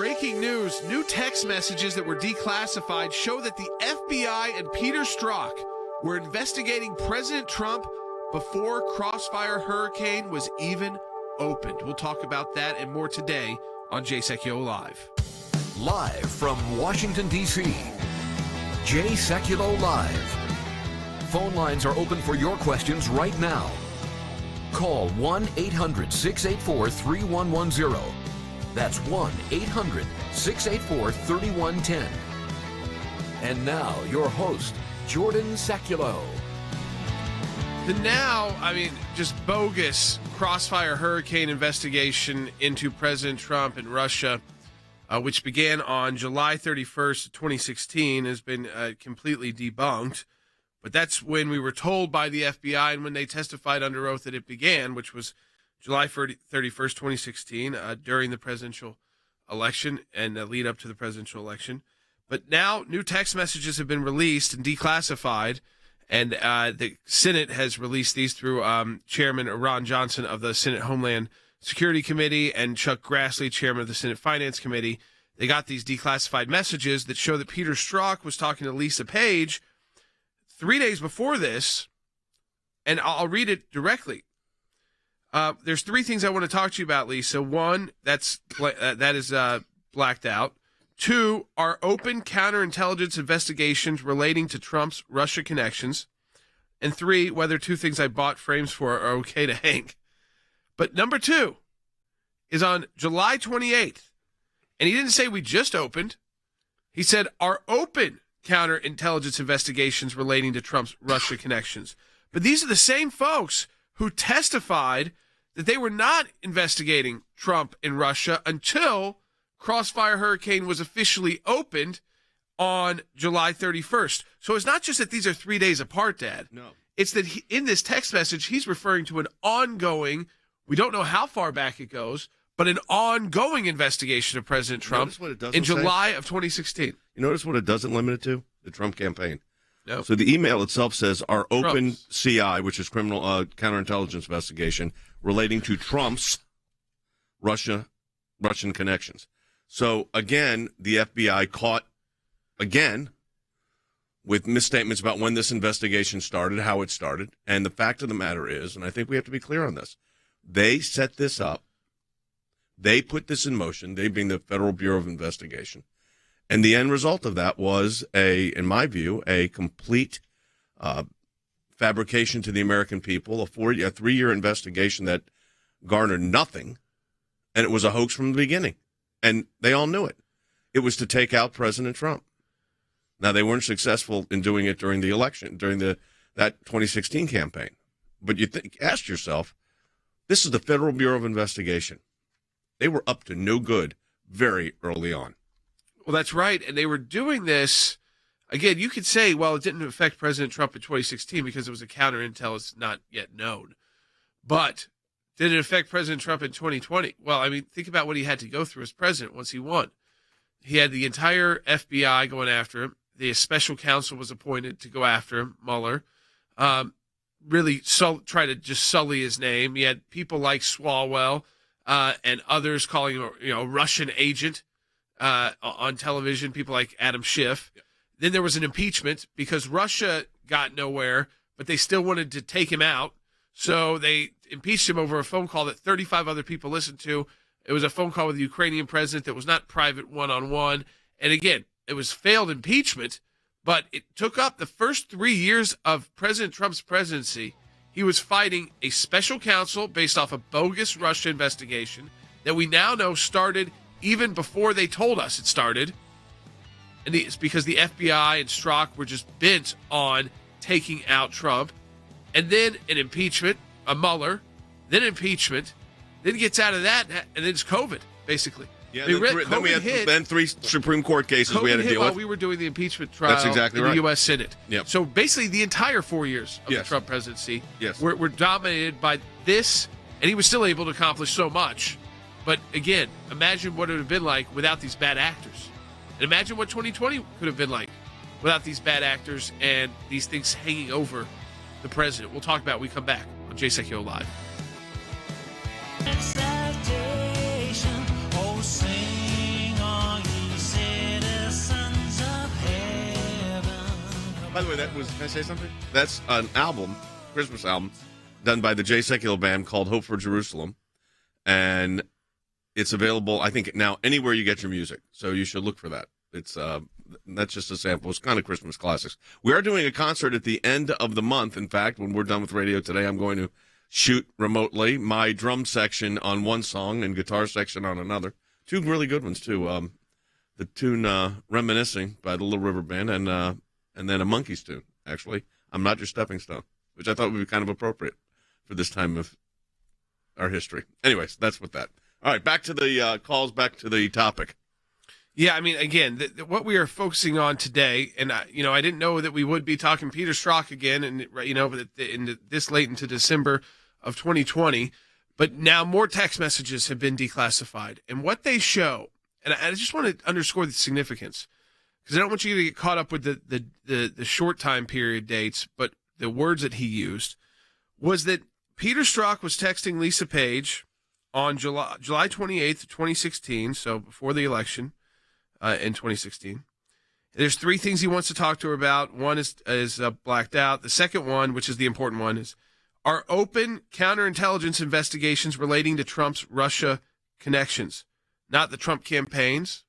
Breaking news. New text messages that were declassified show that the FBI and Peter Stzrok were investigating President Trump before Crossfire Hurricane was even opened. We'll talk about that and more today on Sekulow Live. Live from Washington, D.C., Sekulow Live. Phone lines are open for your questions right now. Call 1-800-684-3110. That's 1-800-684-3110. And now, your host, Jordan Sekulow. Just bogus Crossfire Hurricane investigation into President Trump and Russia, which began on July 31st, 2016, has been completely debunked. But that's when we were told by the FBI and when they testified under oath that it began, which was July 31st, 2016, during the presidential election and the lead up to the presidential election. But now new text messages have been released and declassified, and the Senate has released these through Chairman Ron Johnson of the Senate Homeland Security Committee and Chuck Grassley, Chairman of the Senate Finance Committee. They got these declassified messages that show that Peter Strzok was talking to Lisa Page 3 days before this, and I'll read it directly. There's three things I want to talk to you about, Lisa. One, that is blacked out. Two, our open counterintelligence investigations relating to Trump's Russia connections. And three, whether two things I bought frames for are okay to hang. But number two is on July 28th. And he didn't say we just opened. He said our open counterintelligence investigations relating to Trump's Russia connections. But these are the same folks who testified that they were not investigating Trump in Russia until Crossfire Hurricane was officially opened on July 31st. So it's not just that these are 3 days apart, Dad. No. It's that in this text message, he's referring to an ongoing, we don't know how far back it goes, but an ongoing investigation of President Trump in July of 2016. You notice what it doesn't limit it to? The Trump campaign. No. So the email itself says our open Trump's. CI, which is criminal counterintelligence investigation, relating to Trump's Russian connections. So, again, the FBI caught, again, with misstatements about when this investigation started, how it started. And the fact of the matter is, and I think we have to be clear on this, they set this up. They put this in motion, they being the Federal Bureau of Investigation. And the end result of that was, in my view, a complete fabrication to the American people, a 3-year investigation that garnered nothing, and it was a hoax from the beginning. And they all knew it. It was to take out President Trump. Now, they weren't successful in doing it during the election, during that 2016 campaign. But ask yourself, this is the Federal Bureau of Investigation. They were up to no good very early on. Well, that's right. And they were doing this, again, you could say, well, it didn't affect President Trump in 2016 because it was a counterintel, it's not yet known. But did it affect President Trump in 2020? Well, I mean, think about what he had to go through as president once he won. He had the entire FBI going after him. The special counsel was appointed to go after him, Mueller. Really try to just sully his name. He had people like Swalwell and others calling him a Russian agent on television, people like Adam Schiff. Yeah. Then there was an impeachment because Russia got nowhere, but they still wanted to take him out. So they impeached him over a phone call that 35 other people listened to. It was a phone call with the Ukrainian president that was not private one-on-one. And again, it was failed impeachment, but it took up the first 3 years of President Trump's presidency. He was fighting a special counsel based off a bogus Russia investigation that we now know started even before they told us it started. And it's because the FBI and Strzok were just bent on taking out Trump. And then an impeachment, a Mueller, then impeachment, then gets out of that, and then it's COVID, basically. Yeah, then we had three Supreme Court cases we had to deal with. While we were doing the impeachment trial That's exactly in right. the U.S. Senate. Yep. So basically the entire 4 years of the Trump presidency were dominated by this, and he was still able to accomplish so much. But again, imagine what it would have been like without these bad actors. And imagine what 2020 could have been like without these bad actors and these things hanging over the president. We'll talk about it when we come back on Sekulow Live. Excitation, oh, sing on. By the way, can I say something? That's an album, Christmas album, done by the Sekulow band called Hope for Jerusalem. And it's available, I think, now anywhere you get your music. So you should look for that. It's that's just a sample. It's kind of Christmas classics. We are doing a concert at the end of the month. In fact, when we're done with radio today, I'm going to shoot remotely my drum section on one song and guitar section on another. Two really good ones, too. The tune Reminiscing by the Little River Band and then a Monkees tune, actually. I'm Not Your Stepping Stone, which I thought would be kind of appropriate for this time of our history. Anyways, that's what that. All right, back to the calls, back to the topic. Yeah, I mean, again, what we are focusing on today, and I didn't know that we would be talking Peter Strzok again, and this late into December of 2020, but now more text messages have been declassified, and what they show, and I just want to underscore the significance, because I don't want you to get caught up with the short time period dates, but the words that he used was that Peter Strzok was texting Lisa Page on July 28th, 2016, so before the election. In 2016. There's three things he wants to talk to her about. One is blacked out. The second one, which is the important one, is are open counterintelligence investigations relating to Trump's Russia connections. Not the Trump campaigns,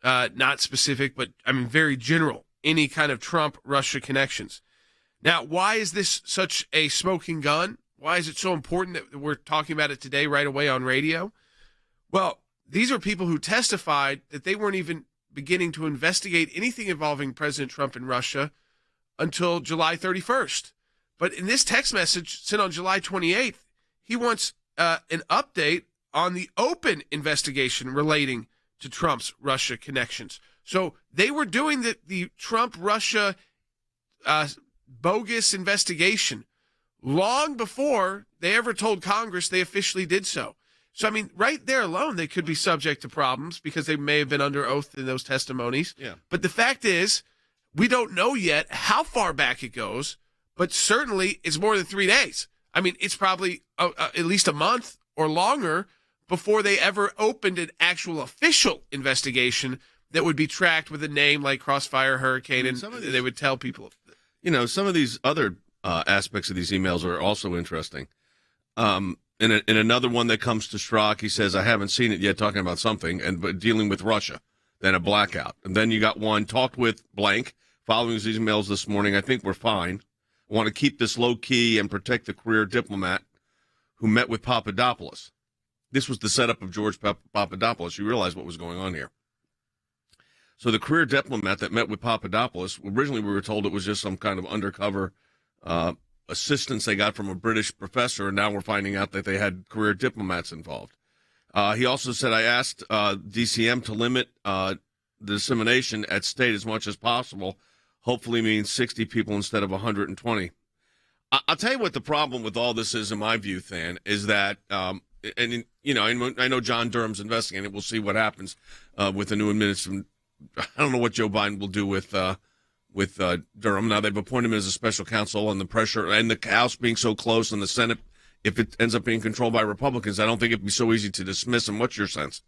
not specific, but I mean very general. Any kind of Trump-Russia connections. Now, why is this such a smoking gun? Why is it so important that we're talking about it today right away on radio? Well, these are people who testified that they weren't even beginning to investigate anything involving President Trump and Russia until July 31st. But in this text message sent on July 28th, he wants an update on the open investigation relating to Trump's Russia connections. So they were doing the Trump-Russia bogus investigation long before they ever told Congress they officially did so. So, I mean, right there alone, they could be subject to problems because they may have been under oath in those testimonies. Yeah. But the fact is, we don't know yet how far back it goes, but certainly it's more than 3 days. I mean, it's probably at least a month or longer before they ever opened an actual official investigation that would be tracked with a name like Crossfire Hurricane, and they would tell people. You know, some of these other aspects of these emails are also interesting. In another one that comes to Strzok, he says, I haven't seen it yet, talking about something, but dealing with Russia, then a blackout. And then you got one, talked with blank, following his emails this morning. I think we're fine. I want to keep this low-key and protect the career diplomat who met with Papadopoulos. This was the setup of George Papadopoulos. You realize what was going on here. So the career diplomat that met with Papadopoulos, originally we were told it was just some kind of undercover assistance they got from a British professor, and now we're finding out that they had career diplomats involved. He also said, I asked DCM to limit the dissemination at state as much as possible. Hopefully means 60 people instead of 120. I'll tell you what the problem with all this is, in my view, Than, is that, I know John Durham's investigating it. We'll see what happens with the new administration. I don't know what Joe Biden will do with Durham. Now they've appointed him as a special counsel, and the pressure and the House being so close and the Senate, if it ends up being controlled by Republicans, I don't think it'd be so easy to dismiss him. What's your sense?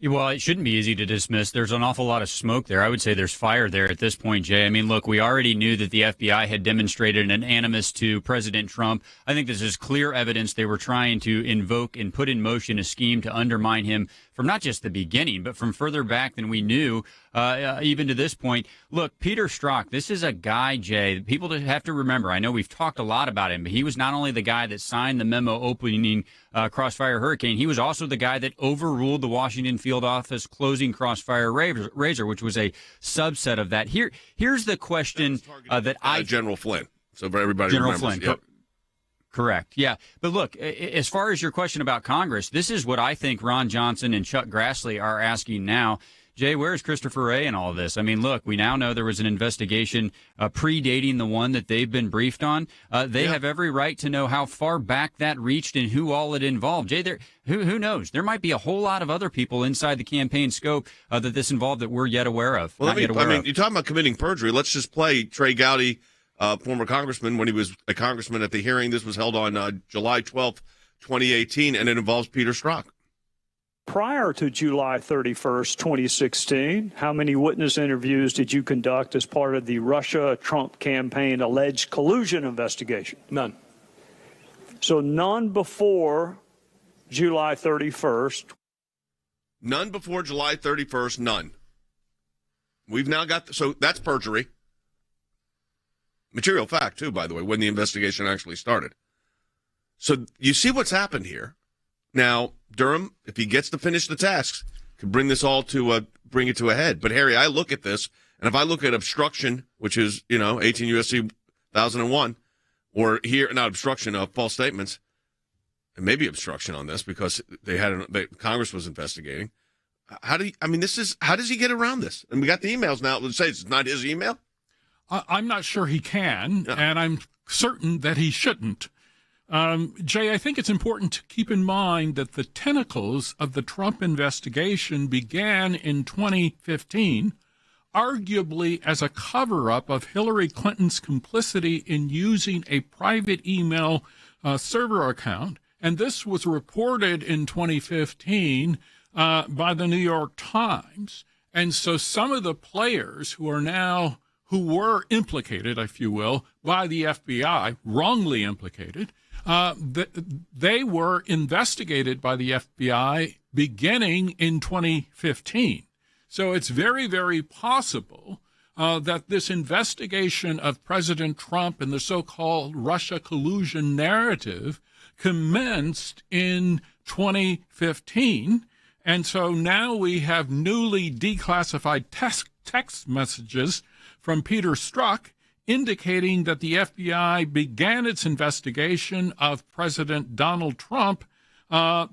Well, it shouldn't be easy to dismiss. There's an awful lot of smoke there. I would say there's fire there at this point, Jay. I mean, look, we already knew that the FBI had demonstrated an animus to President Trump. I think this is clear evidence they were trying to invoke and put in motion a scheme to undermine him from not just the beginning, but from further back than we knew, even to this point. Look, Peter Strzok, this is a guy, Jay, people have to remember. I know we've talked a lot about him, but he was not only the guy that signed the memo opening Crossfire Hurricane, he was also the guy that overruled the Washington field office closing Crossfire Razor, which was a subset of that. Here's the question General Flynn. So for everybody General remembers. Flynn. Yep. Correct. Yeah. But look, as far as your question about Congress, this is what I think Ron Johnson and Chuck Grassley are asking now. Jay, where's Christopher Wray in all this? I mean, look, we now know there was an investigation predating the one that they've been briefed on. They have every right to know how far back that reached and who all it involved. Jay, who knows? There might be a whole lot of other people inside the campaign scope that this involved that we're yet aware of. Well, you're talking about committing perjury. Let's just play Trey Gowdy, former congressman, when he was a congressman at the hearing. This was held on July 12th, 2018, and it involves Peter Strzok. prior to July 31st, 2016, how many witness interviews did you conduct as part of the Russia-Trump campaign alleged collusion investigation? None. So none before July 31st. None before July 31st, none. We've now got, so that's perjury. Material fact, too, by the way, when the investigation actually started. So you see what's happened here. Now, Durham, if he gets to finish the tasks, could bring this all to bring it to a head. But, Harry, I look at this, and if I look at obstruction, which is, 18 U.S.C. 1001, or here, not obstruction of false statements, and maybe obstruction on this because Congress was investigating. How does he get around this? And we got the emails now that say it's not his email. I'm not sure he can, and I'm certain that he shouldn't. Jay, I think it's important to keep in mind that the tentacles of the Trump investigation began in 2015, arguably as a cover-up of Hillary Clinton's complicity in using a private email server account. And this was reported in 2015 by the New York Times. And so some of the players who were implicated, if you will, by the FBI, wrongly implicated, they were investigated by the FBI beginning in 2015. So it's very, very possible that this investigation of President Trump and the so-called Russia collusion narrative commenced in 2015. And so now we have newly declassified text messages from Peter Strzok indicating that the FBI began its investigation of President Donald Trump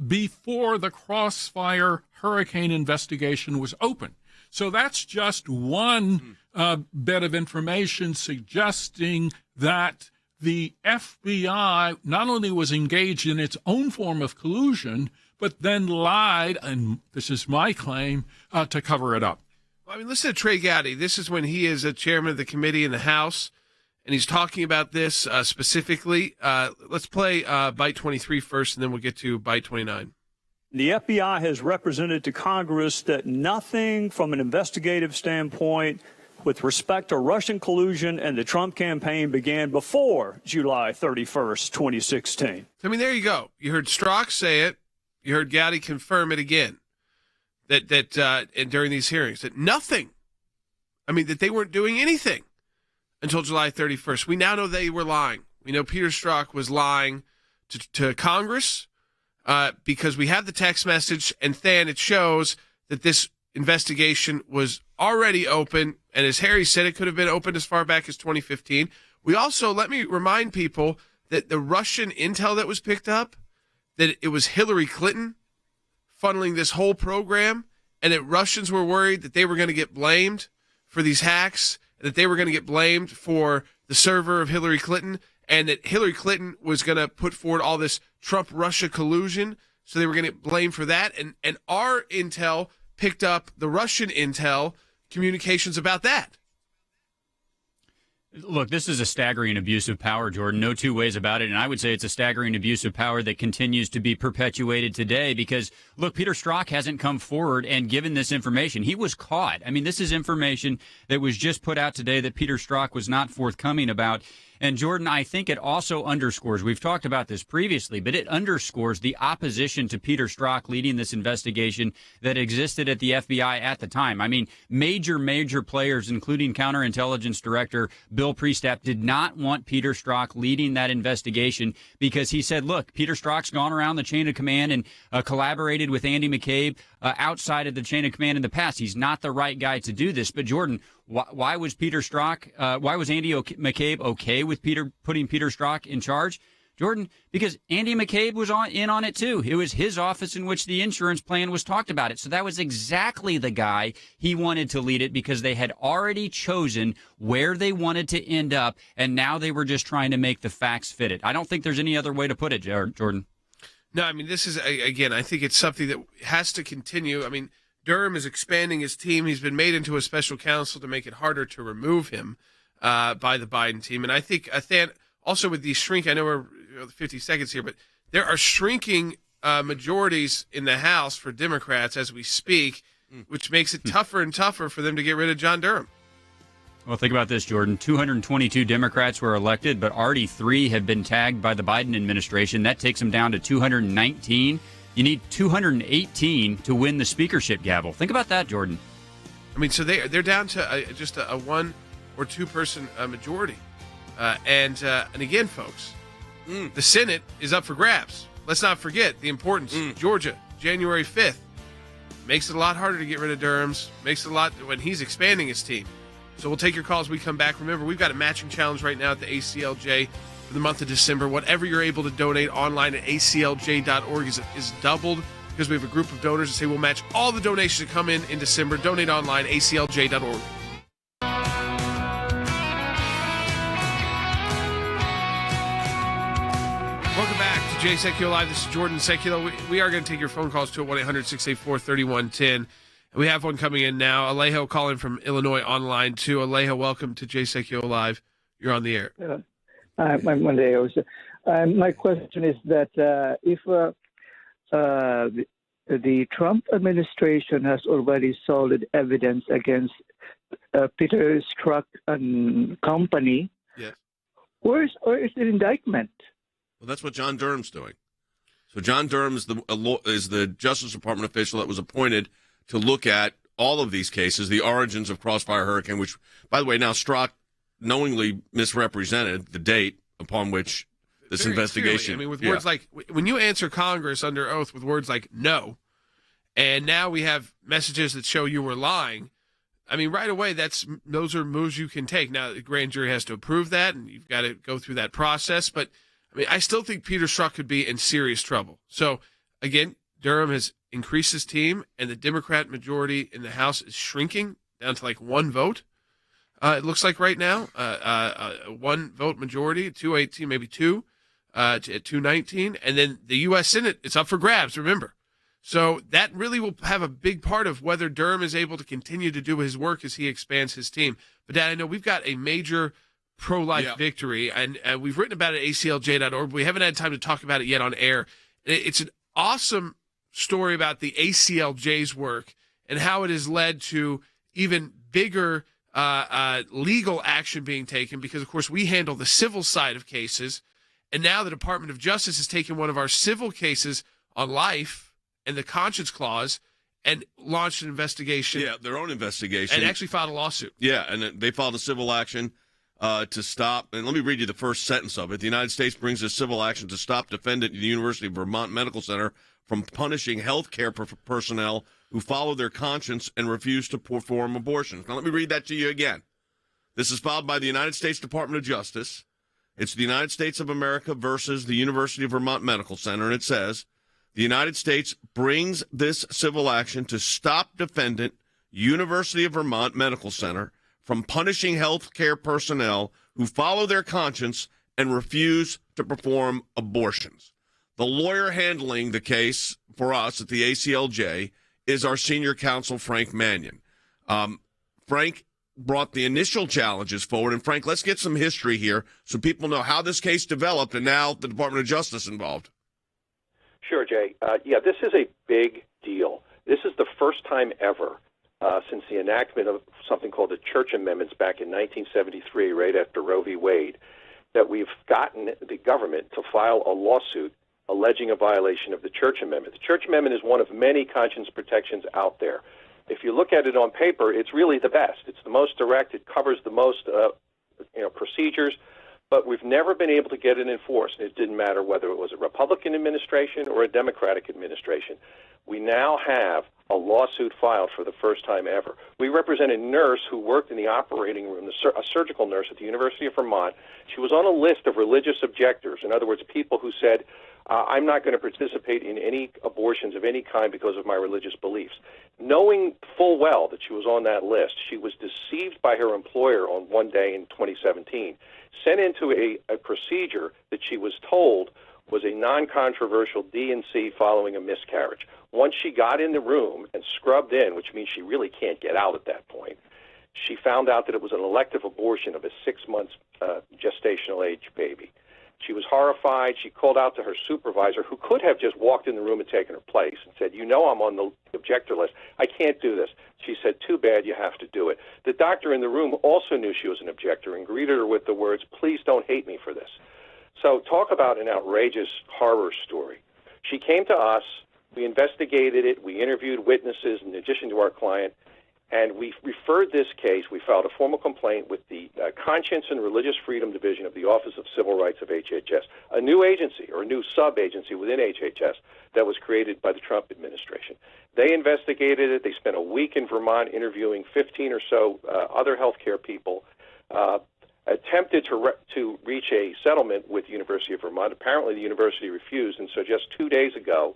before the Crossfire Hurricane investigation was open. So that's just one bit of information suggesting that the FBI not only was engaged in its own form of collusion, but then lied, and this is my claim, to cover it up. Well, I mean, listen to Trey Gowdy. This is when he is a chairman of the committee in the House, and he's talking about this specifically. Let's play Byte 23 first, and then we'll get to Byte 29. The FBI has represented to Congress that nothing from an investigative standpoint with respect to Russian collusion and the Trump campaign began before July 31st, 2016. I mean, there you go. You heard Strzok say it. You heard Gowdy confirm it again, that during these hearings, that nothing, that they weren't doing anything until July 31st. We now know they were lying. We know Peter Strzok was lying to Congress because we have the text message, and then it shows that this investigation was already open, and as Harry said, it could have been opened as far back as 2015. We also, let me remind people that the Russian intel that was picked up, that it was Hillary Clinton funneling this whole program, and that Russians were worried that they were going to get blamed for these hacks, that they were going to get blamed for the server of Hillary Clinton, and that Hillary Clinton was going to put forward all this Trump-Russia collusion, so they were going to get blamed for that. And our intel picked up the Russian intel communications about that. Look, this is a staggering abuse of power, Jordan. No two ways about it. And I would say it's a staggering abuse of power that continues to be perpetuated today because, look, Peter Strzok hasn't come forward and given this information. He was caught. This is information that was just put out today that Peter Strzok was not forthcoming about. And, Jordan, I think it also underscores, we've talked about this previously, but it underscores the opposition to Peter Strzok leading this investigation that existed at the FBI at the time. Major players, including counterintelligence director Bill Priestap, did not want Peter Strzok leading that investigation because he said, look, Peter Strzok's gone around the chain of command and collaborated with Andy McCabe outside of the chain of command in the past. He's not the right guy to do this. But, Jordan, why was Peter Strzok, why was Andy McCabe okay with putting Peter Strzok in charge? Jordan, because Andy McCabe was in on it too. It was his office in which the insurance plan was talked about it. So that was exactly the guy he wanted to lead it because they had already chosen where they wanted to end up, and now they were just trying to make the facts fit it. I don't think there's any other way to put it, Jordan. No, this is, again, I think it's something that has to continue. Durham is expanding his team. He's been made into a special counsel to make it harder to remove him by the Biden team. And I think also with the shrink, I know we're 50 seconds here, but there are shrinking majorities in the House for Democrats as we speak, which makes it tougher and tougher for them to get rid of John Durham. Well, think about this, Jordan. 222 Democrats were elected, but already 3 have been tagged by the Biden administration. That takes them down to 219. You need 218 to win the speakership gavel. Think about that, Jordan. I mean, so they're down to just a 1 or 2 person majority. And again, folks, the Senate is up for grabs. Let's not forget the importance. Georgia, January 5th. Makes it a lot harder to get rid of Durham's. Makes it a lot when he's expanding his team. So we'll take your calls when we come back. Remember, we've got a matching challenge right now at the ACLJ for the month of December. Whatever you're able to donate online at aclj.org is doubled because we have a group of donors that say we'll match all the donations that come in December. Donate online, aclj.org. Welcome back to Jay Sekulow Live. This is Jordan Sekulow. We are going to take your phone calls to 1-800-684-3110. We have one coming in now. Alejo calling from Illinois online too. Alejo, welcome to Jay Sekulow Live. You're on the air. My question is that if the Trump administration has already solid evidence against Peter Strzrok and company, yes, where is the indictment? Well, that's what John Durham's doing. So John Durham is the Justice Department official that was appointed to look at all of these cases, the origins of Crossfire Hurricane, which, by the way, now Strzok knowingly misrepresented the date upon which this very investigation. Clearly. I mean, with words like, when you answer Congress under oath with words like no, and now we have messages that show you were lying, I mean, right away, those are moves you can take. Now, the grand jury has to approve that, and you've got to go through that process. But, I mean, I still think Peter Strzrok could be in serious trouble. So, again, Durham has increased his team, and the Democrat majority in the House is shrinking down to like 1 vote. It looks like right now, 1 vote majority, 218, maybe 2, at 219. And then the U.S. Senate, it's up for grabs, remember. So that really will have a big part of whether Durham is able to continue to do his work as he expands his team. But, Dad, I know we've got a major pro-life victory, and we've written about it at aclj.org, but we haven't had time to talk about it yet on air. It's an awesome story about the ACLJ's work and how it has led to even bigger legal action being taken because, of course, we handle the civil side of cases, and now the Department of Justice has taken one of our civil cases on life and the conscience clause and launched an investigation. Yeah, their own investigation. And actually filed a lawsuit. Yeah, and they filed a civil action to stop, and let me read you the first sentence of it. The United States brings a civil action to stop defendant at the University of Vermont Medical Center from punishing health care personnel who follow their conscience and refuse to perform abortions. Now, let me read that to you again. This is filed by the United States Department of Justice. It's the United States of America versus the University of Vermont Medical Center, and it says, the United States brings this civil action to stop defendant, University of Vermont Medical Center, from punishing health care personnel who follow their conscience and refuse to perform abortions. The lawyer handling the case for us at the ACLJ is our senior counsel, Frank Mannion. Frank brought the initial challenges forward. And, Frank, let's get some history here so people know how this case developed and now the Department of Justice involved. Sure, Jay. This is a big deal. This is the first time ever since the enactment of something called the Church Amendments back in 1973, right after Roe v. Wade, that we've gotten the government to file a lawsuit alleging a violation of the Church Amendment. The Church Amendment is one of many conscience protections out there. If you look at it on paper, it's really the best. It's the most direct. It covers the most procedures, but we've never been able to get it enforced. It didn't matter whether it was a Republican administration or a Democratic administration. We now have a lawsuit filed for the first time ever. We represent a nurse who worked in the operating room, a surgical nurse at the University of Vermont. She was on a list of religious objectors, in other words, people who said, I'm not going to participate in any abortions of any kind because of my religious beliefs. Knowing full well that she was on that list, she was deceived by her employer on one day in 2017, sent into a procedure that she was told was a non-controversial D&C following a miscarriage. Once she got in the room and scrubbed in, which means she really can't get out at that point, she found out that it was an elective abortion of a 6 months gestational age baby. She was horrified. She called out to her supervisor, who could have just walked in the room and taken her place, and said, I'm on the objector list. I can't do this. She said, too bad, you have to do it. The doctor in the room also knew she was an objector and greeted her with the words, please don't hate me for this. So talk about an outrageous horror story. She came to us. We investigated it. We interviewed witnesses in addition to our client. And we referred this case, we filed a formal complaint with the Conscience and Religious Freedom Division of the Office of Civil Rights of HHS, a new agency or a new sub-agency within HHS that was created by the Trump administration. They investigated it. They spent a week in Vermont interviewing 15 or so other healthcare people, attempted to reach a settlement with the University of Vermont. Apparently the university refused, and so just 2 days ago,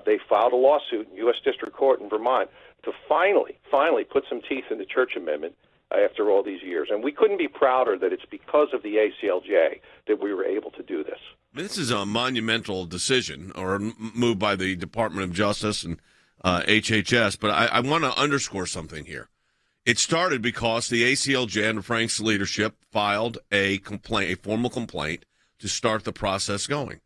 they filed a lawsuit in U.S. District Court in Vermont to finally put some teeth in the Church Amendment after all these years. And we couldn't be prouder that it's because of the ACLJ that we were able to do this. This is a monumental decision or move by the Department of Justice and HHS, but I want to underscore something here. It started because the ACLJ under Frank's leadership filed a formal complaint to start the process going.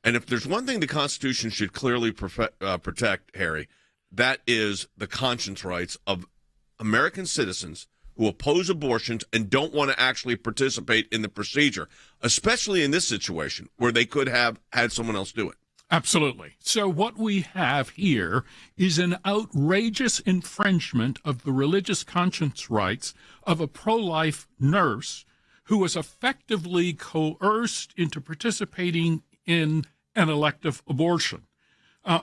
And if there's one thing the Constitution should clearly protect, Harry, that is the conscience rights of American citizens who oppose abortions and don't want to actually participate in the procedure, especially in this situation where they could have had someone else do it. Absolutely. So what we have here is an outrageous infringement of the religious conscience rights of a pro-life nurse who was effectively coerced into participating in an elective abortion.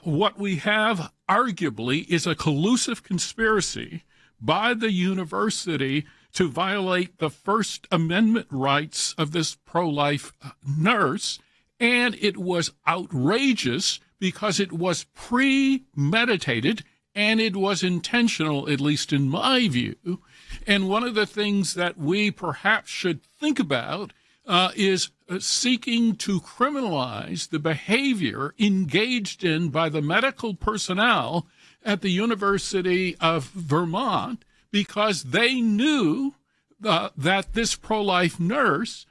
What we have, arguably, is a collusive conspiracy by the university to violate the First Amendment rights of this pro-life nurse, and it was outrageous because it was premeditated and it was intentional, at least in my view. And one of the things that we perhaps should think about is seeking to criminalize the behavior engaged in by the medical personnel at the University of Vermont, because they knew that this pro-life nurse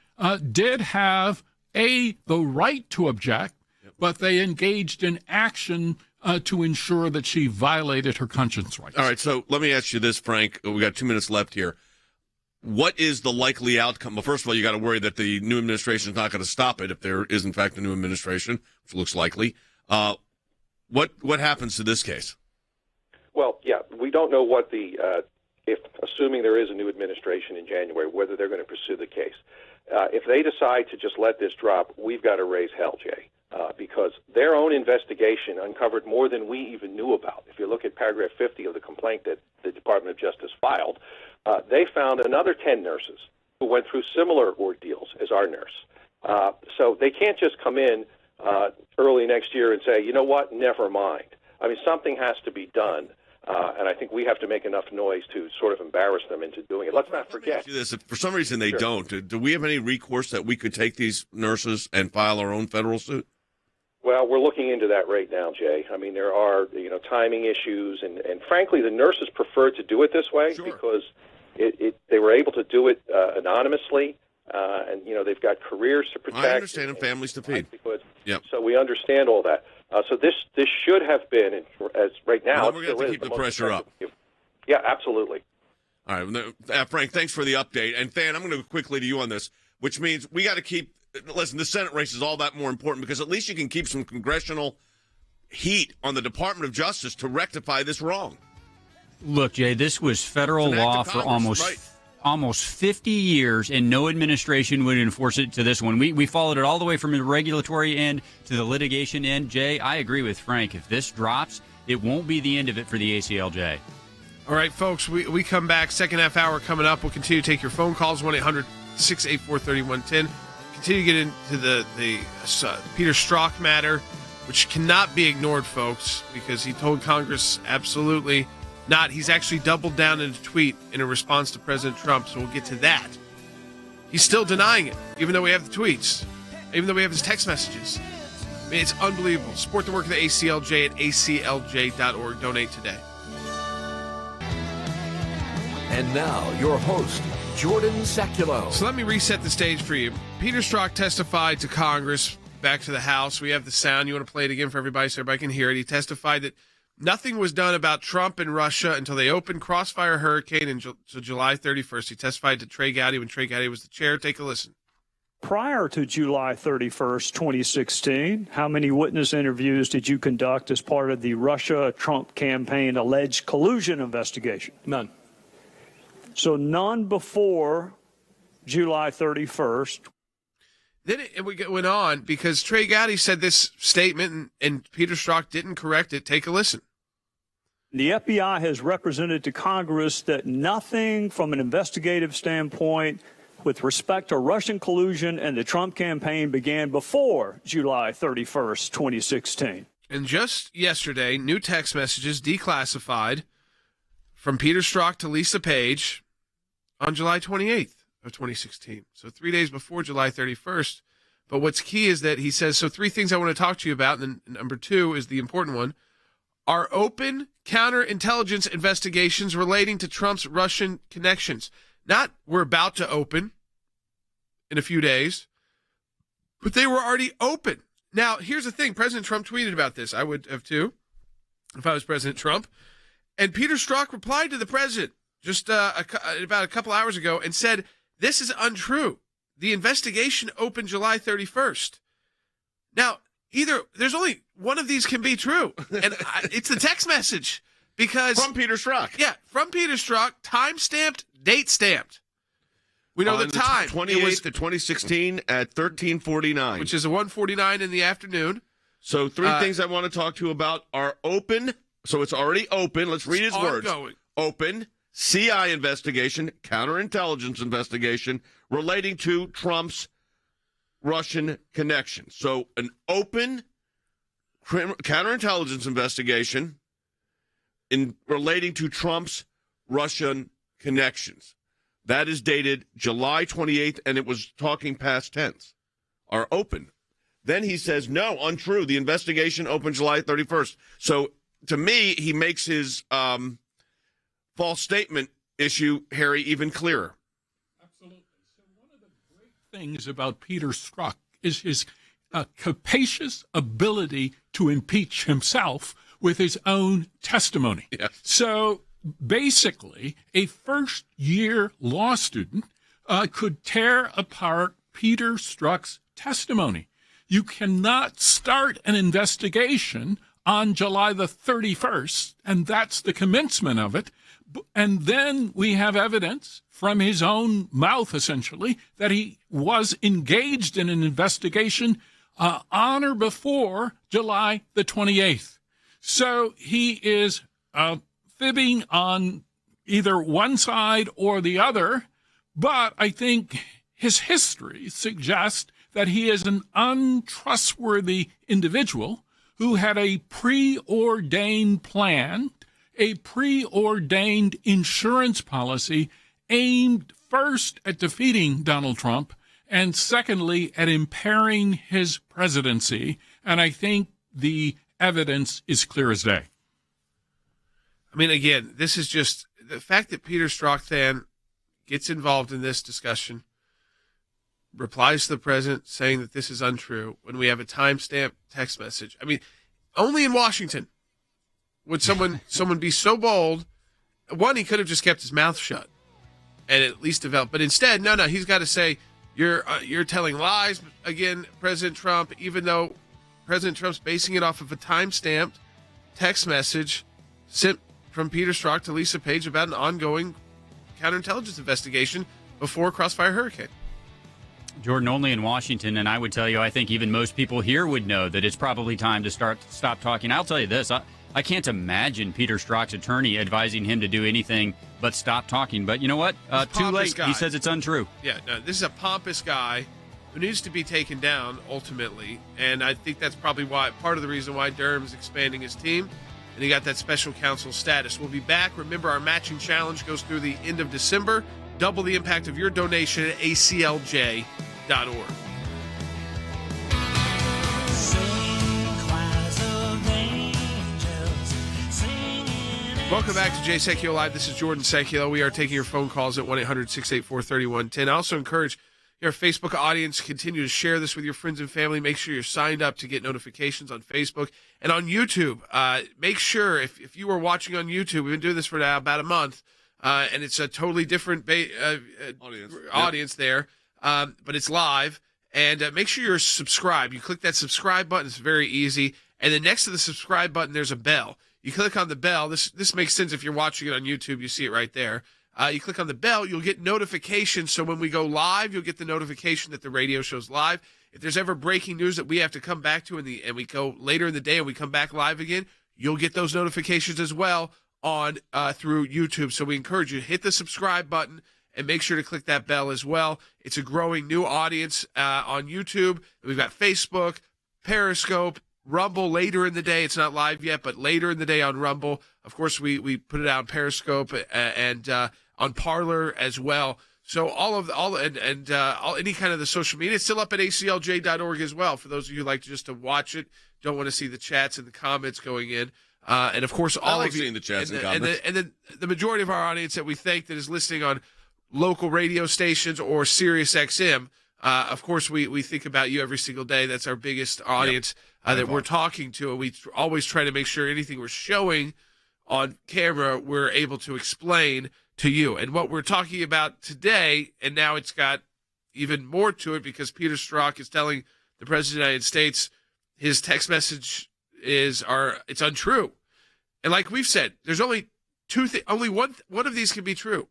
did have the right to object, but they engaged in action to ensure that she violated her conscience rights. All right, so let me ask you this, Frank. We got 2 minutes left here. What is the likely outcome? Well, first of all, you got to worry that the new administration is not going to stop it if there is, in fact, a new administration, which looks likely. What happens to this case? Well, yeah, we don't know what if assuming there is a new administration in January, whether they're going to pursue the case. If they decide to just let this drop, we've got to raise hell, Jay, because their own investigation uncovered more than we even knew about. If you look at paragraph 50 of the complaint that the Department of Justice filed, they found another 10 nurses who went through similar ordeals as our nurse. So they can't just come in early next year and say, you know what, never mind. I mean, something has to be done. And I think we have to make enough noise to sort of embarrass them into doing it. Let's not forget. This. If for some reason they don't, do we have any recourse that we could take these nurses and file our own federal suit? Well, we're looking into that right now, Jay. I mean, there are timing issues, and frankly, the nurses preferred to do it this way because they were able to do it anonymously, and they've got careers to protect. I understand, and families to feed. Yep. So we understand all that. So this should have been, as right now, we're going to have to keep the pressure up. Yeah, absolutely. All right, Frank, thanks for the update. And Than, I'm going to go quickly to you on this, which means we got to keep. Listen, the Senate race is all that more important because at least you can keep some congressional heat on the Department of Justice to rectify this wrong. Look, Jay, this was federal law for almost 50 years, and no administration would enforce it to this one. We followed it all the way from the regulatory end to the litigation end. Jay, I agree with Frank. If this drops, it won't be the end of it for the ACLJ. All right, folks, we come back. Second half hour coming up. We'll continue to take your phone calls, 1-800-684-3110. Continue to get into the Peter Strzok matter, which cannot be ignored, folks, because he told Congress absolutely not. He's actually doubled down in a tweet in a response to President Trump, so we'll get to that. He's still denying it, even though we have the tweets, even though we have his text messages. I mean, it's unbelievable. Support the work of the ACLJ at aclj.org. Donate today. And now, your host, Jordan Sekulow. So let me reset the stage for you. Peter Strzrok testified to Congress, back to the House. We have the sound. You want to play it again for everybody so everybody can hear it. He testified that nothing was done about Trump and Russia until they opened Crossfire Hurricane on July 31st. He testified to Trey Gowdy when Trey Gowdy was the chair. Take a listen. Prior to July 31st, 2016, how many witness interviews did you conduct as part of the Russia-Trump campaign alleged collusion investigation? None. So none before July 31st. Then it went on because Trey Gowdy said this statement and Peter Strzrok didn't correct it. Take a listen. The FBI has represented to Congress that nothing from an investigative standpoint with respect to Russian collusion and the Trump campaign began before July 31st, 2016. And just yesterday, new text messages declassified from Peter Strzrok to Lisa Page on July 28th of 2016. So 3 days before July 31st. But what's key is that he says, so 3 things I want to talk to you about, and then number 2 is the important one, are open counterintelligence investigations relating to Trump's Russian connections. Not we're about to open in a few days, but they were already open. Now, here's the thing. President Trump tweeted about this. I would have too if I was President Trump. And Peter Strzrok replied to the president just about a couple hours ago and said, this is untrue. The investigation opened July 31st. Now, either there's only one of these can be true, and it's the text message because From Peter Strzrok. Yeah, from Peter Strzrok, time-stamped, date-stamped. We know the time. 28th of 2016 at 13:49. Which is a 1:49 in the afternoon. So 3 things I want to talk to you about are open. So it's already open. Let's read his words. Open. CI investigation, counterintelligence investigation relating to Trump's Russian connection. So an open counterintelligence investigation in relating to Trump's Russian connections. That is dated July 28th, and it was talking past tense, are open. Then he says, no, untrue. The investigation opened July 31st. So to me, he makes his false statement issue, Harry, even clearer. Absolutely. So one of the great things about Peter Strzrok is his capacious ability to impeach himself with his own testimony. Yes. So basically, a first-year law student could tear apart Peter Strzok's testimony. You cannot start an investigation on July the 31st, and that's the commencement of it. And then we have evidence from his own mouth, essentially, that he was engaged in an investigation on or before July the 28th. So he is fibbing on either one side or the other, but I think his history suggests that he is an untrustworthy individual who had a preordained plan, a preordained insurance policy aimed first at defeating Donald Trump and secondly at impairing his presidency. And I think the evidence is clear as day. I mean, again, this is just the fact that Peter Strzrok then gets involved in this discussion, replies to the president saying that this is untrue when we have a timestamp text message. I mean, only in Washington would someone be so bold. One, he could have just kept his mouth shut and at least developed. But instead, no, he's got to say, you're telling lies again, President Trump, even though President Trump's basing it off of a timestamped text message sent from Peter Strzrok to Lisa Page about an ongoing counterintelligence investigation before Crossfire Hurricane. Jordan, only in Washington, and I would tell you, I think even most people here would know that it's probably time to stop talking. I'll tell you this, I can't imagine Peter Strzok's attorney advising him to do anything but stop talking. But you know what? Too late. Guy. He says it's untrue. Yeah, no, this is a pompous guy who needs to be taken down ultimately, and I think that's probably part of the reason why Durham's expanding his team, and he got that special counsel status. We'll be back. Remember, our matching challenge goes through the end of December. Double the impact of your donation at aclj.org. Welcome back to Jay Sekulow Live. This is Jordan Sekulow. We are taking your phone calls at 1-800-684-3110. I also encourage your Facebook audience to continue to share this with your friends and family. Make sure you're signed up to get notifications on Facebook and on YouTube. Make sure, if you are watching on YouTube, we've been doing this for now about a month, and it's a totally different audience there, but it's live. And make sure you're subscribed. You click that subscribe button. It's very easy. And then next to the subscribe button, there's a bell. You click on the bell. This makes sense if you're watching it on YouTube. You see it right there. You click on the bell, you'll get notifications. So when we go live, you'll get the notification that the radio show's live. If there's ever breaking news that we have to come back to and we go later in the day and we come back live again, you'll get those notifications as well on through YouTube. So we encourage you to hit the subscribe button and make sure to click that bell as well. It's a growing new audience on YouTube. We've got Facebook, Periscope, Rumble later in the day. It's not live yet, but later in the day on Rumble. Of course, we put it out on Periscope and on Parler as well. So any kind of the social media, it's still up at aclj.org as well. For those of you who like just to watch it, don't want to see the chats and the comments going in. And of course, all of you seeing the chats and comments. And then the majority of our audience that we thank that is listening on local radio stations or Sirius XM. Of course, we think about you every single day. That's our biggest audience that we're talking to. And we always try to make sure anything we're showing on camera, we're able to explain to you. And what we're talking about today, and now it's got even more to it because Peter Stzrok is telling the President of the United States his text message it's untrue. And like we've said, there's only only one of these can be true.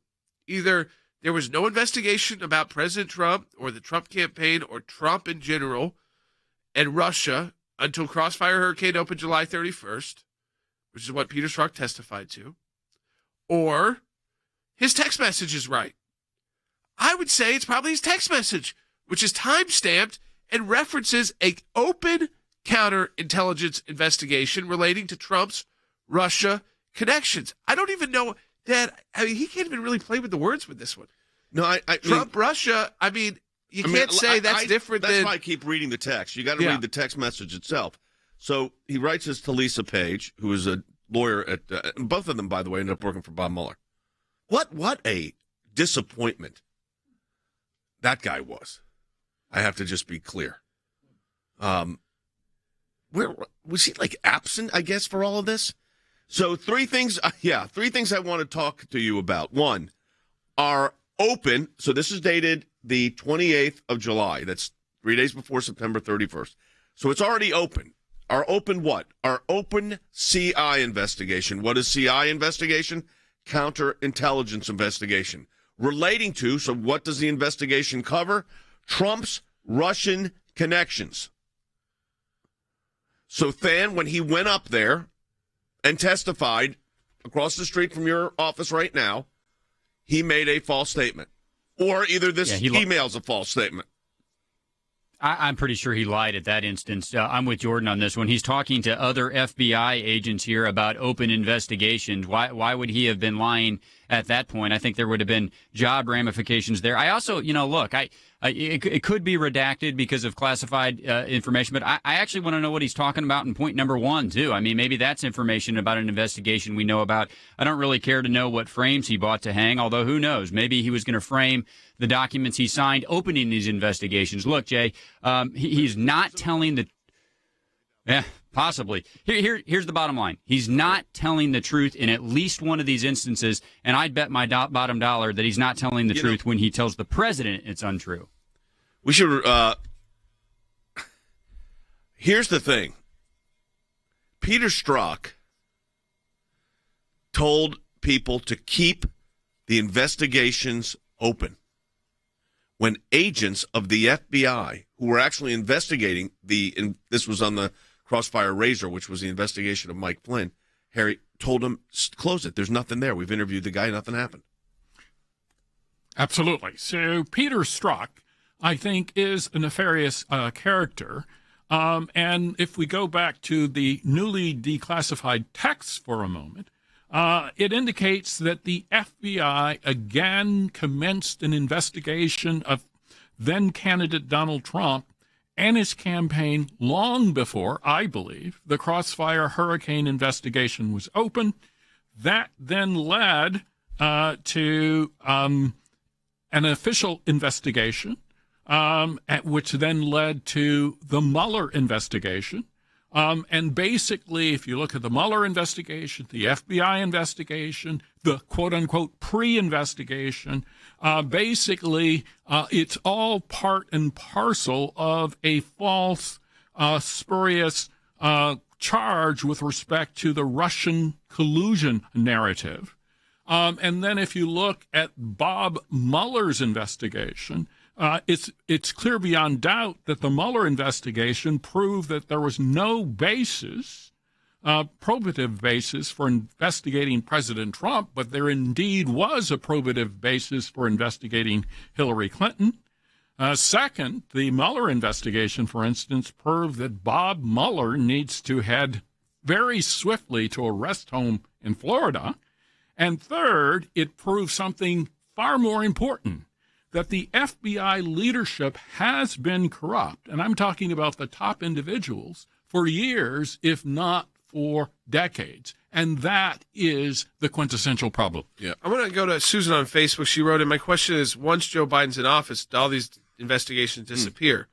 Either there was no investigation about President Trump or the Trump campaign or Trump in general and Russia until Crossfire Hurricane opened July 31st, which is what Peter Strzok testified to, or his text message is right. I would say it's probably his text message, which is time-stamped and references an open counterintelligence investigation relating to Trump's Russia connections. I don't even know that. I mean, he can't even really play with the words with this one. No, I Trump, Russia, I mean, you can't say that's different that's than... why I keep reading the text. You got to read the text message itself. So he writes this to Lisa Page, who is a lawyer at... both of them, by the way, ended up working for Bob Mueller. What a disappointment that guy was. I have to just be clear. Where was he, like, absent, I guess, for all of this? So three things I want to talk to you about. One, are open. So this is dated the 28th of July. That's 3 days before September 31st. So it's already open. Our open what? Our open CI investigation. What is CI investigation? Counterintelligence investigation. Relating to, so what does the investigation cover? Trump's Russian connections. So Than, when he went up there and testified across the street from your office right now, he made a false statement. Or either this email's a false statement. I'm pretty sure he lied at that instance. I'm with Jordan on this one. He's talking to other FBI agents here about open investigations. Why would he have been lying at that point? I think there would have been job ramifications there. I also, look, it could be redacted because of classified information, but I actually want to know what he's talking about in point number one, too. I mean, maybe that's information about an investigation we know about. I don't really care to know what frames he bought to hang, although who knows? Maybe he was going to frame the documents he signed opening these investigations. Look, Jay, he's not telling the... Yeah, possibly. Here's the bottom line. He's not telling the truth in at least one of these instances, and I'd bet my bottom dollar that he's not telling the truth when he tells the president it's untrue. We should... Here's the thing. Peter Strzok told people to keep the investigations open. When agents of the FBI, who were actually investigating this was on the Crossfire Razor, which was the investigation of Mike Flynn, Harry told him, close it. There's nothing there. We've interviewed the guy. Nothing happened. Absolutely. So Peter Strzok, I think, is a nefarious character. And if we go back to the newly declassified texts for a moment, it indicates that the FBI again commenced an investigation of then-candidate Donald Trump and his campaign long before, I believe, the Crossfire Hurricane investigation was open. That then led to an official investigation, which then led to the Mueller investigation. And basically, if you look at the Mueller investigation, the FBI investigation, the quote-unquote pre-investigation, basically it's all part and parcel of a false, spurious charge with respect to the Russian collusion narrative. And then if you look at Bob Mueller's investigation, it's clear beyond doubt that the Mueller investigation proved that there was no basis, probative basis for investigating President Trump, but there indeed was a probative basis for investigating Hillary Clinton. Second, the Mueller investigation, for instance, proved that Bob Mueller needs to head very swiftly to a rest home in Florida. And third, it proved something far more important, that the FBI leadership has been corrupt, and I'm talking about the top individuals, for years, if not for decades. And that is the quintessential problem. Yeah. I want to go to Susan on Facebook. She wrote in, my question is, once Joe Biden's in office, all these investigations disappear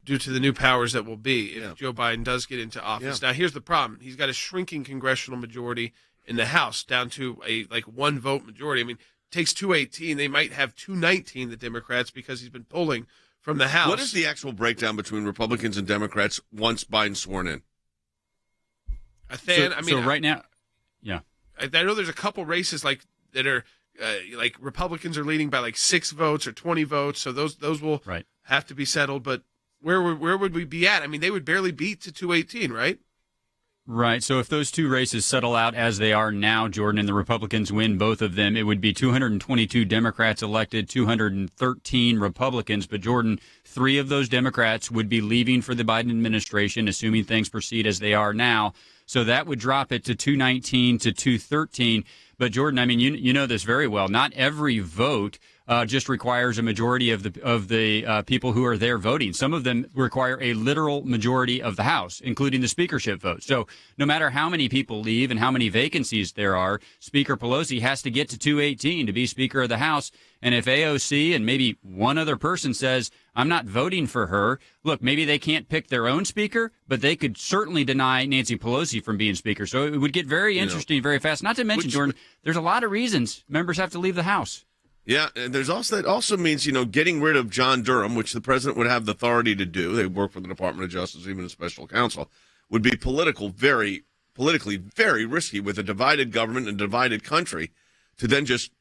due to the new powers that will be if Joe Biden does get into office. Now, here's the problem. He's got a shrinking congressional majority in the House down to a one vote majority. I mean, it takes 218. They might have 219, the Democrats, because he's been pulling from the House. What is the actual breakdown between Republicans and Democrats once Biden's sworn in? So right now, I know there's a couple races that are Republicans are leading by 6 votes or 20 votes, so those will have to be settled. But where would we be at? I mean, they would barely beat to 218, right? Right. So if those two races settle out as they are now, Jordan, and the Republicans win both of them, it would be 222 Democrats elected, 213 Republicans. But, Jordan, 3 of those Democrats would be leaving for the Biden administration, assuming things proceed as they are now. So that would drop it to 219 to 213. But, Jordan, I mean, you know this very well. Not every vote just requires a majority of the people who are there voting. Some of them require a literal majority of the House, including the speakership vote. So no matter how many people leave and how many vacancies there are, Speaker Pelosi has to get to 218 to be Speaker of the House. And if AOC and maybe one other person says, I'm not voting for her, look, maybe they can't pick their own speaker, but they could certainly deny Nancy Pelosi from being Speaker. So it would get very interesting very fast. Not to mention, Jordan, there's a lot of reasons members have to leave the House. Yeah, and there's also that also means, getting rid of John Durham, which the president would have the authority to do. They work for the Department of Justice, even a special counsel, would be politically very risky with a divided government and a divided country to then just,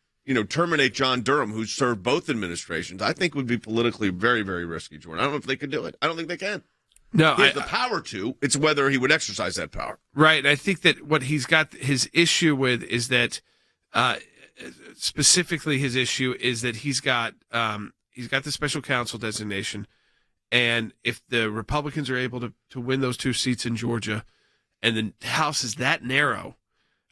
terminate John Durham, who's served both administrations. I think would be politically very, very risky, Jordan. I don't know if they could do it. I don't think they can. No, he has the power to. It's whether he would exercise that power. Right. I think that what he's got his issue with is that specifically his issue is that he's got the special counsel designation, and if the Republicans are able to win those 2 seats in Georgia, and the House is that narrow,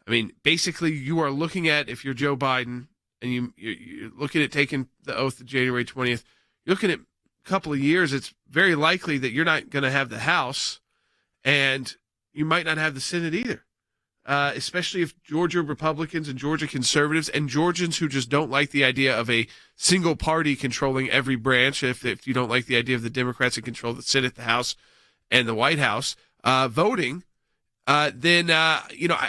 I mean, basically you are looking at, if you're Joe Biden and you're looking at taking the oath of January 20th, you're looking at a couple of years. It's very likely that you're not going to have the House, and you might not have the Senate either. Especially if Georgia Republicans and Georgia conservatives and Georgians who just don't like the idea of a single party controlling every branch, if you don't like the idea of the Democrats that control the Senate, the House, and the White House voting, then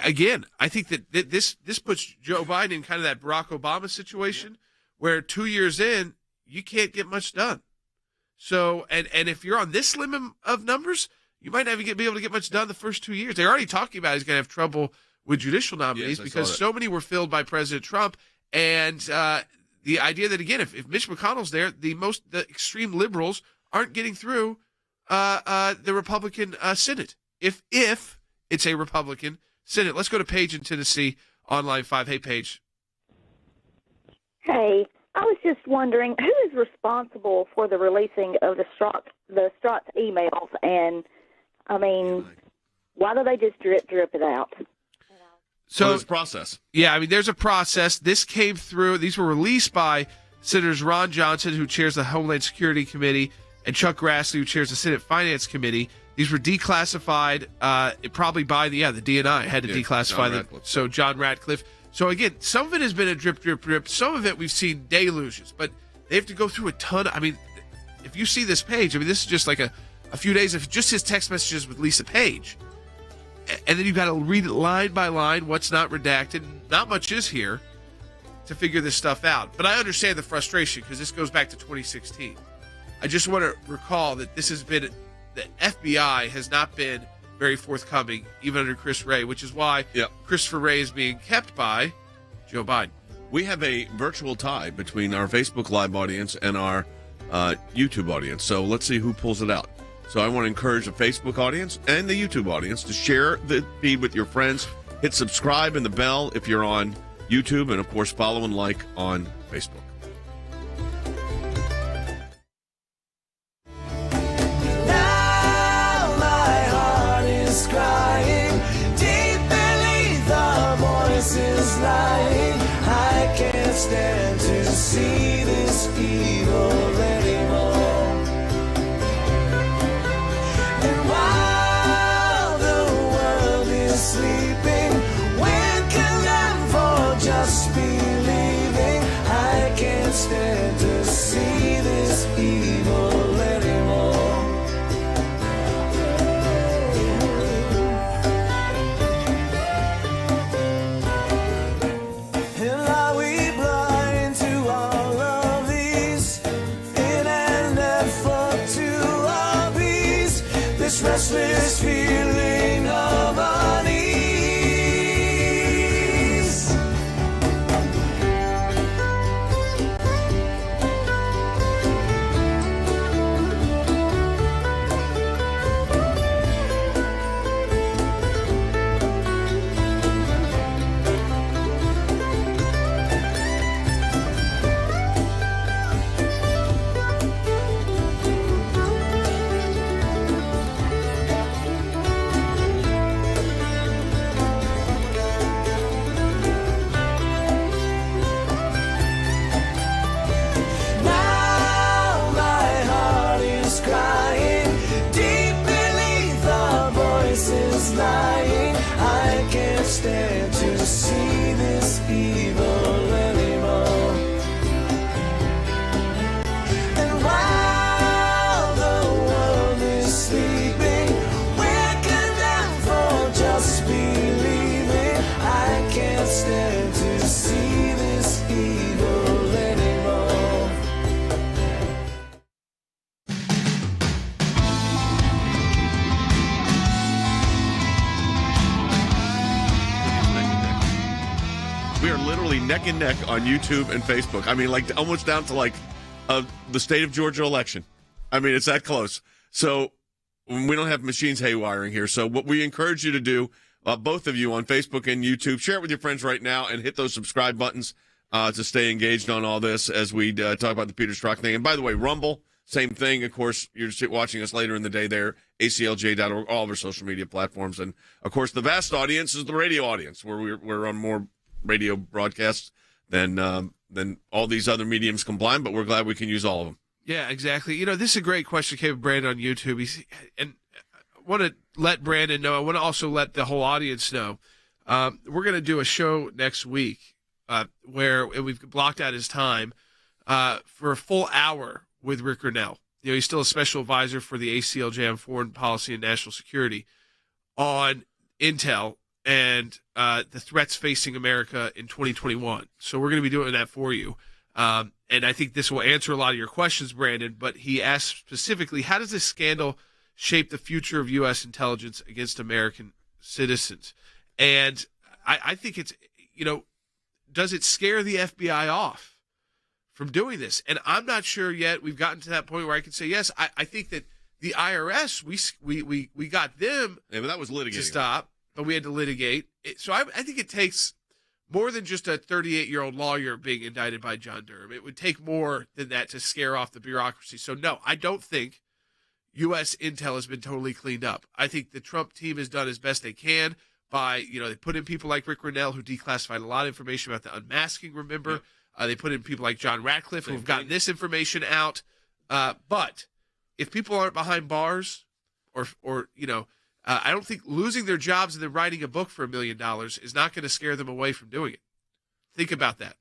again, I think that this puts Joe Biden in kind of that Barack Obama situation where 2 years in, you can't get much done. So, and if you're on this limit of numbers, you might not even be able to get much done the first 2 years. They're already talking about he's going to have trouble with judicial nominees because so many were filled by President Trump. And the idea that, again, if Mitch McConnell's there, the extreme liberals aren't getting through the Republican Senate. If it's a Republican Senate. Let's go to Paige in Tennessee on line 5. Hey, Paige. Hey, I was just wondering, who is responsible for the releasing of the Strzok emails? And, I mean, why do they just drip it out? So there's a process. Yeah, I mean, there's a process. This came through. These were released by Senators Ron Johnson, who chairs the Homeland Security Committee, and Chuck Grassley, who chairs the Senate Finance Committee. These were declassified, probably by the DNI had to declassify them. So John Ratcliffe. So again, some of it has been a drip, drip, drip. Some of it we've seen deluges, but they have to go through a ton. I mean, if you see this page, I mean, this is just like a few days of just his text messages with Lisa Page. And then you've got to read it line by line, what's not redacted. Not much is here to figure this stuff out. But I understand the frustration because this goes back to 2016. I just want to recall that this has been, the FBI has not been very forthcoming, even under Chris Wray, which is why Christopher Wray is being kept by Joe Biden. We have a virtual tie between our Facebook Live audience and our YouTube audience. So let's see who pulls it out. So I want to encourage the Facebook audience and the YouTube audience to share the feed with your friends. Hit subscribe and the bell if you're on YouTube, and, of course, follow and like on Facebook. Now my heart is crying, deep beneath the voices lying. I can't stand to see this evil anymore. And while the world is sleeping, we're condemned for just believing. I can't stand to see this evil anymore. And are we blind to all of these in an effort to appease this restless feeling of unease? Now my heart is crying, deep beneath the voices lying. I can't stand to see this evil anymore. And while the world is sleeping, we're condemned for just believing. I can't stand to see this evil anymore. We are literally neck and neck on YouTube and Facebook. I mean, like almost down to like the state of Georgia election. I mean, it's that close. So we don't have machines haywiring here. So what we encourage you to do, both of you on Facebook and YouTube, share it with your friends right now and hit those subscribe buttons to stay engaged on all this as we talk about the Peter Strzok thing. And by the way, Rumble, same thing. Of course, you're watching us later in the day there, aclj.org, all of our social media platforms. And, of course, the vast audience is the radio audience, where we're on more radio broadcasts than all these other mediums combined, but we're glad we can use all of them. Yeah, exactly. You know, this is a great question came from Brandon on YouTube. And I want to let Brandon know. I want to also let the whole audience know. We're going to do a show next week where we've blocked out his time for a full hour with Rick Grinnell. You know, he's still a special advisor for the ACLJ on foreign policy and national security on intel and the threats facing America in 2021. So we're going to be doing that for you. And I think this will answer a lot of your questions, Brandon, but he asked specifically, how does this scandal shape the future of U.S. intelligence against American citizens? And I think it's, you know, does it scare the FBI off from doing this? And I'm not sure yet. We've gotten to that point where I can say, yes, I think that the IRS, we got them but that was litigating to stop, but we had to litigate. So I think it takes more than just a 38-year-old lawyer being indicted by John Durham. It would take more than that to scare off the bureaucracy. So, no, I don't think U.S. intel has been totally cleaned up. I think the Trump team has done as best they can by, you know, they put in people like Rick Grinnell, who declassified a lot of information about the unmasking, remember? Yeah. They put in people like John Ratcliffe, who have gotten this information out. But if people aren't behind bars, or I don't think losing their jobs and then writing a book for $1 million is not going to scare them away from doing it. Think about that.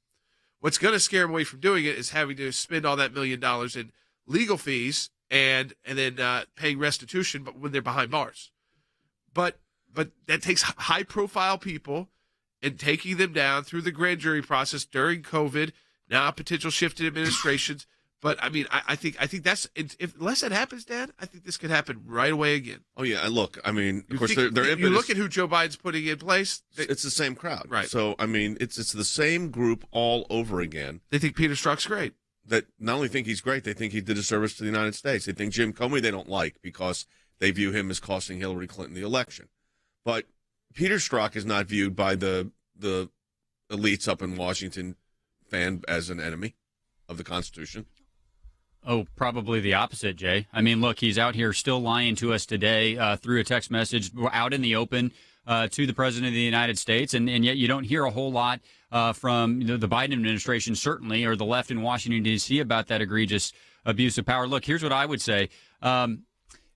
What's going to scare them away from doing it is having to spend all that $1 million in legal fees and then paying restitution, but when they're behind bars. But that takes high-profile people and taking them down through the grand jury process during COVID, now a potential shift in administrations. But, I mean, I think that's – unless that happens, Dan, I think this could happen right away again. Oh, yeah. Look, I mean, of course, you impetus, look at who Joe Biden's putting in place. It's the same crowd. Right. So, I mean, it's the same group all over again. They think Peter Strzok's great. That not only think he's great, they think he did a service to the United States. They think Jim Comey they don't like because they view him as costing Hillary Clinton the election. But Peter Strzok is not viewed by the elites up in Washington as an enemy of the Constitution. Oh, probably the opposite, Jay. I mean, look, he's out here still lying to us today through a text message out in the open to the President of the United States, and yet you don't hear a whole lot from the Biden administration, certainly, or the left in Washington, D.C. about that egregious abuse of power. Look, here's what I would say.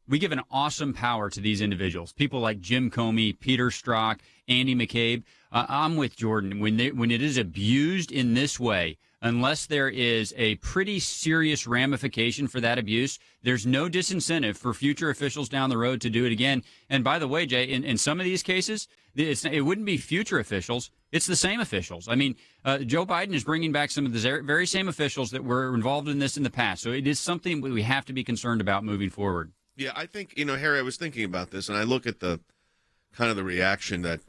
We give an awesome power to these individuals, people like Jim Comey, Peter Strzok, Andy McCabe. I'm with Jordan. When it is abused in this way, unless there is a pretty serious ramification for that abuse, there's no disincentive for future officials down the road to do it again. And by the way, Jay, in some of these cases, it wouldn't be future officials. It's the same officials. I mean, Joe Biden is bringing back some of the very same officials that were involved in this in the past. So it is something we have to be concerned about moving forward. Yeah, I think, Harry, I was thinking about this, and I look at the kind of the reaction that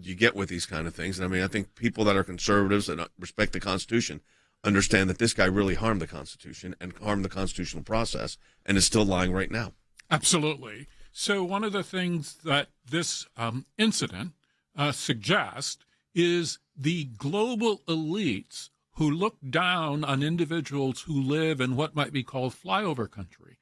you get with these kind of things. And I mean, I think people that are conservatives and respect the Constitution understand that this guy really harmed the Constitution and harmed the constitutional process and is still lying right now. Absolutely. So one of the things that this incident suggests is the global elites who look down on individuals who live in what might be called flyover country.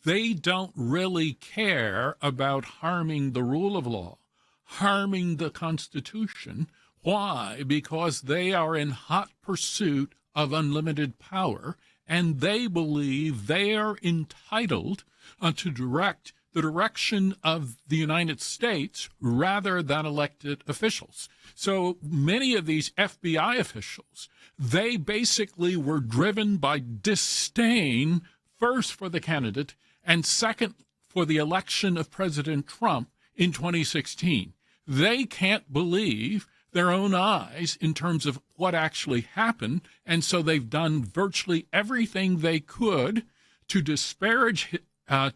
They don't really care about harming the rule of law, harming the Constitution. Why? Because they are in hot pursuit of unlimited power, and they believe they are entitled to direct the direction of the United States rather than elected officials. So many of these FBI officials, they basically were driven by disdain, first for the candidate, and second, for the election of President Trump in 2016. They can't believe their own eyes in terms of what actually happened, and so they've done virtually everything they could to disparage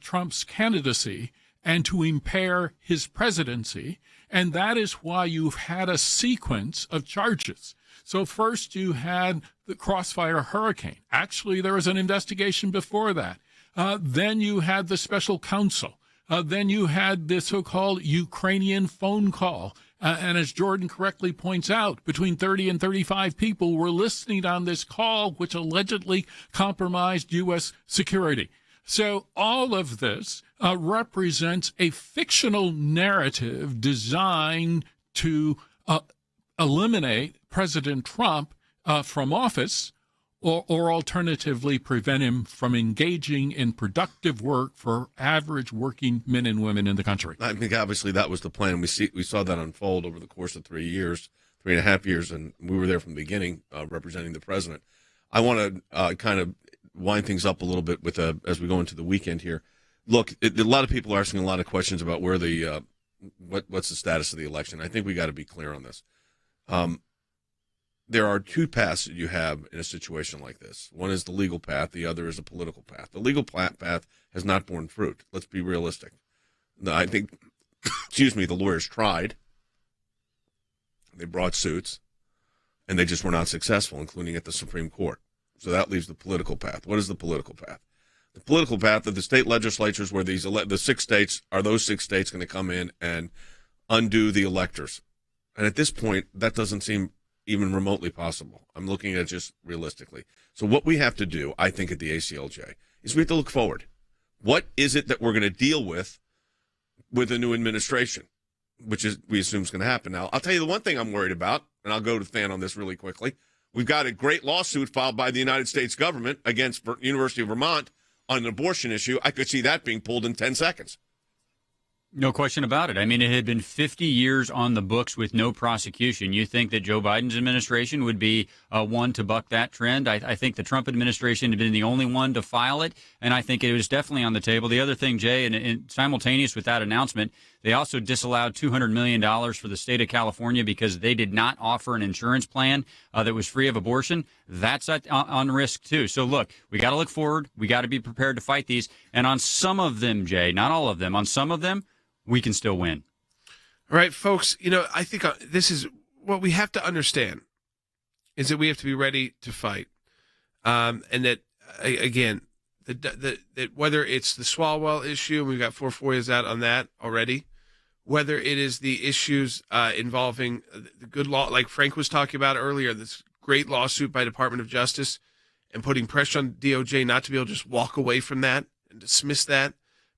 Trump's candidacy and to impair his presidency, and that is why you've had a sequence of charges. So first you had the Crossfire Hurricane. Actually, there was an investigation before that. Then you had the special counsel. Then you had the so-called Ukrainian phone call. And as Jordan correctly points out, between 30 and 35 people were listening on this call, which allegedly compromised U.S. security. So all of this represents a fictional narrative designed to eliminate President Trump from office, or alternatively prevent him from engaging in productive work for average working men and women in the country. I think obviously that was the plan. We saw that unfold over the course of 3.5 years, and we were there from the beginning representing the president. I want to kind of wind things up a little bit with as we go into the weekend here. Look, a lot of people are asking a lot of questions about where the what's the status of the election. I think we got to be clear on this. There are two paths that you have in a situation like this. One is the legal path. The other is a political path. The legal path has not borne fruit. Let's be realistic. I think, the lawyers tried. They brought suits, and they just were not successful, including at the Supreme Court. So that leaves the political path. What is the political path? The political path of the state legislatures where the 6 states, are those 6 states going to come in and undo the electors? And at this point, that doesn't seem even remotely possible. I'm looking at it just realistically. So what we have to do, I think, at the ACLJ is we have to look forward. What is it that we're going to deal with a new administration, which is we assume is going to happen? Now, I'll tell you the one thing I'm worried about, and I'll go to Fan on this really quickly. We've got a great lawsuit filed by the United States government against University of Vermont on an abortion issue. I could see that being pulled in 10 seconds. No question about it. I mean, it had been 50 years on the books with no prosecution. You think that Joe Biden's administration would be one to buck that trend? I think the Trump administration had been the only one to file it, and I think it was definitely on the table. The other thing, Jay, and simultaneous with that announcement, they also disallowed $200 million for the state of California because they did not offer an insurance plan that was free of abortion. That's on risk, too. So, look, we got to look forward. We got to be prepared to fight these. And on some of them, Jay, not all of them, on some of them, we can still win. All right, folks, I think this is what we have to understand is that we have to be ready to fight. And that, again, that whether it's the Swalwell issue, and we've got 4 FOIAs out on that already, whether it is the issues involving the good law, like Frank was talking about earlier, this great lawsuit by Department of Justice and putting pressure on DOJ not to be able to just walk away from that and dismiss that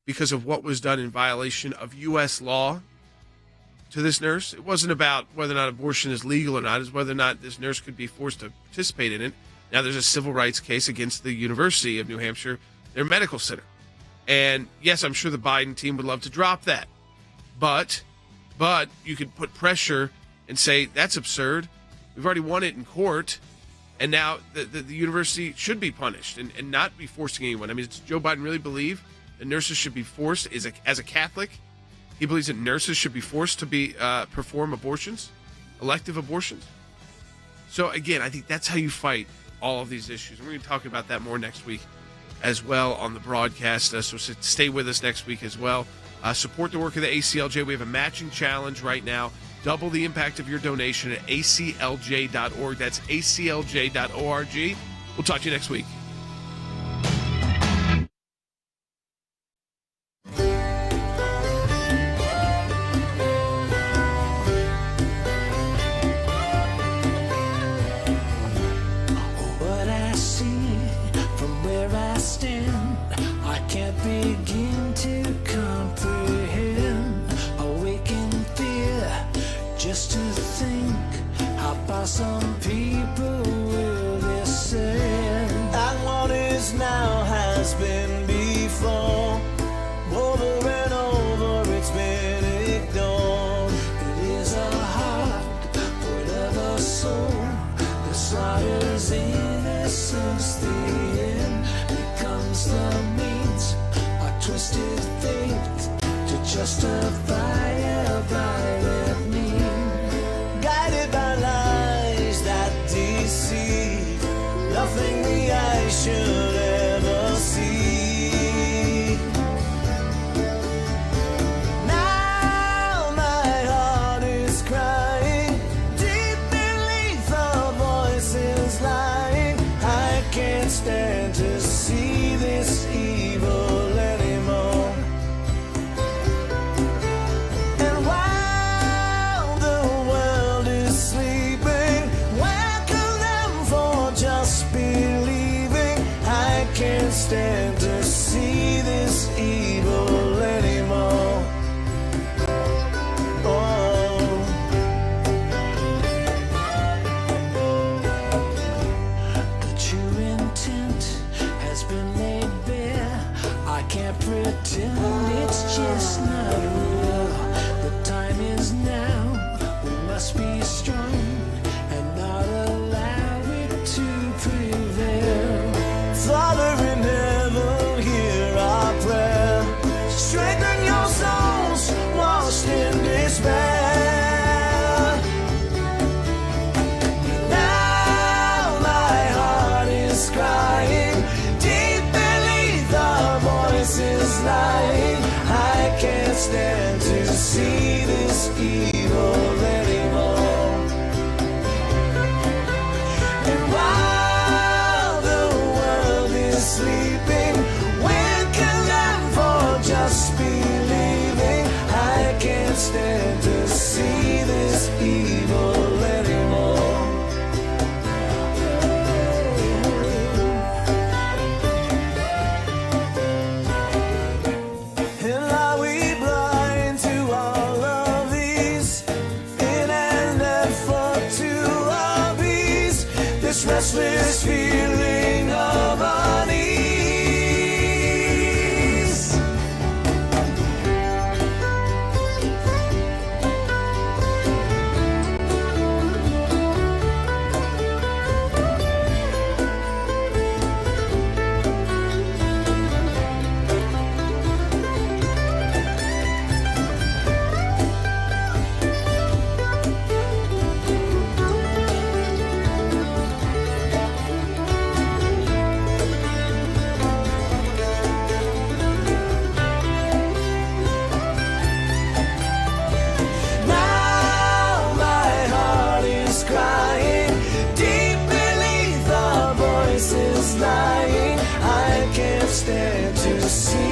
because of what was done in violation of U.S. law to this nurse. It wasn't about whether or not abortion is legal or not. It's whether or not this nurse could be forced to participate in it. Now there's a civil rights case against the University of New Hampshire, their medical center. And, yes, I'm sure the Biden team would love to drop that. But you could put pressure and say, that's absurd. We've already won it in court. And now the university should be punished and not be forcing anyone. I mean, does Joe Biden really believe that nurses should be forced? As a Catholic, he believes that nurses should be forced to be perform abortions, elective abortions. So, again, I think that's how you fight all of these issues. And we're going to talk about that more next week as well on the broadcast. So stay with us next week as well. Support the work of the ACLJ. We have a matching challenge right now. Double the impact of your donation at aclj.org. That's aclj.org. We'll talk to you next week. What I see from where I stand, I can't begin to comprehend. Awake in fear, just to think how far some people will descend. And what is now has been before. Over and over it's been ignored. It is a hard void of a soul that slaughters innocence. The end becomes the means of twisted faith to justify a violent mean. Guided by lies that deceive, nothing the eye should ever see. Now my heart is crying, deep beneath the voices lying. I can't stand to see this evil anymore. And while the world is sleeping, welcome them for just believing. I can't stand to see this evil anymore. Oh. The true intent has been laid bare. I can't pretend it's just not real. The time is now. We must be strong and not allow it to prevail. Father in heaven, hear our prayer. Strengthen your souls washed in despair. Now my heart is crying, deep beneath the voices lying. I can't stand to see this evil anymore. And while the world is sleeping, waken them for just believing. I can't stand to see this evil anymore. And are we blind to all of these in an effort to appease this restless feeling of unease? stand to see